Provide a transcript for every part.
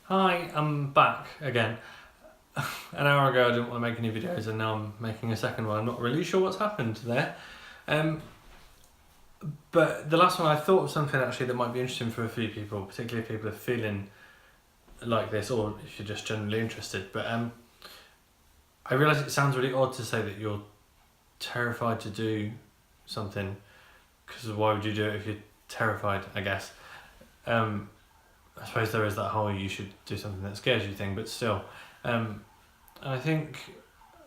Hi, I'm back again. An hour ago I didn't want to make any videos and now I'm making a second one. I'm not really sure what's happened there. But the last one I thought of something actually that might be interesting for a few people, particularly if people are feeling like this or if you're just generally interested. But I realise it sounds really odd to say that you're terrified to do something, because why would you do it if you're terrified, I guess. I suppose there is that whole you should do something that scares you thing, but still. And I think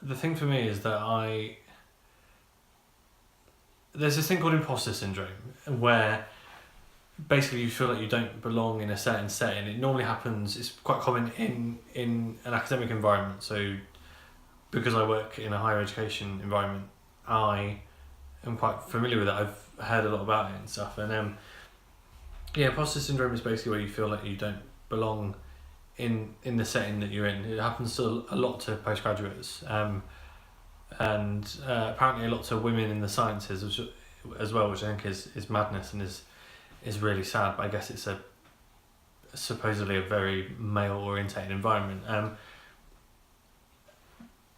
the thing for me is that there's this thing called Imposter Syndrome, where basically you feel like you don't belong in a certain setting. It normally happens, it's quite common in an academic environment. So because I work in a higher education environment, I am quite familiar with it. I've heard a lot about it and stuff. And Imposter Syndrome is basically where you feel like you don't belong in the setting that you're in. It happens to a lot to postgraduates, and apparently a lot to women in the sciences as well, which I think is madness and is really sad. But I guess it's supposedly a very male orientated environment.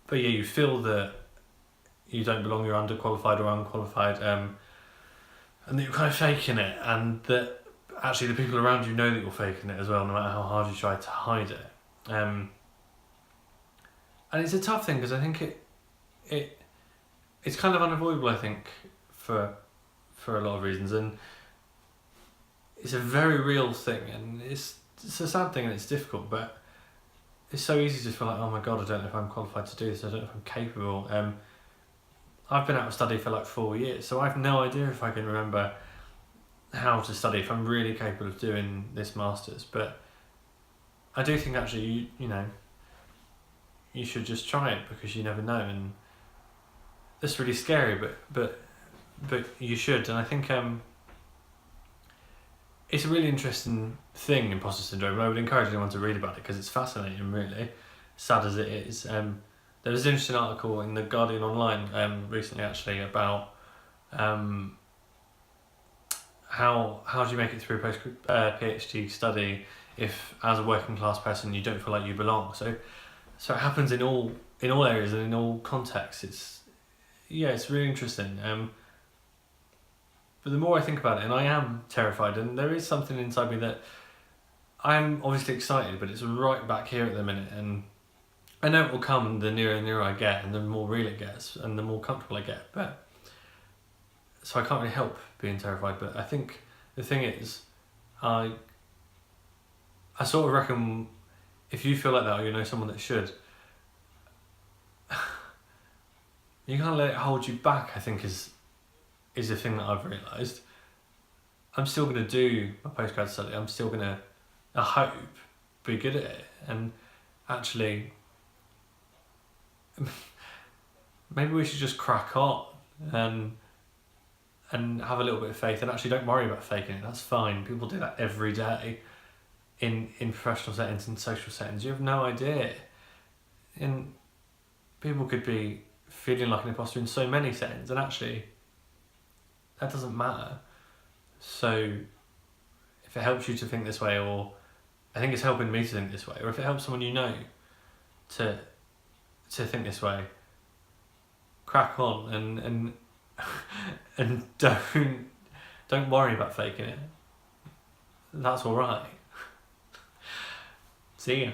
But yeah, you feel that you don't belong, you're underqualified or unqualified, and that you're kind of faking it, and that actually the people around you know that you're faking it as well, no matter how hard you try to hide it. And it's a tough thing because I think it's kind of unavoidable, I think, for a lot of reasons, and it's a very real thing, and it's a sad thing and it's difficult, but it's so easy to feel like, oh my god, I don't know if I'm qualified to do this, I don't know if I'm capable. I've been out of study for like 4 years, so I have no idea if I can remember how to study, if I'm really capable of doing this masters. But I do think actually you should just try it, because you never know, and it's really scary, but you should. And I think it's a really interesting thing, Imposter Syndrome, and I would encourage anyone to read about it because it's fascinating, really, sad as it is. There was an interesting article in the Guardian Online recently actually about how do you make it through a PhD study if, as a working class person, you don't feel like you belong. So it happens in all areas and in all contexts. It's really interesting. But the more I think about it, and I am terrified, and there is something inside me that I'm obviously excited, but it's right back here at the minute, and I know it will come the nearer and nearer I get, and the more real it gets, and the more comfortable I get. So I can't really help being terrified, but I think the thing is, I sort of reckon if you feel like that, or you know someone that should, you can't let it hold you back, I think is the thing that I've realised. I'm still going to do my postgrad study, I'm still going to, I hope, be good at it, and actually maybe we should just crack on and have a little bit of faith, and actually don't worry about faking it. That's fine. People do that every day in professional settings, in social settings. You have no idea. And people could be feeling like an imposter in so many settings, and actually that doesn't matter. So if it helps you to think this way, or I think it's helping me to think this way, or if it helps someone you know to think this way, crack on and don't worry about faking it. That's all right. See ya.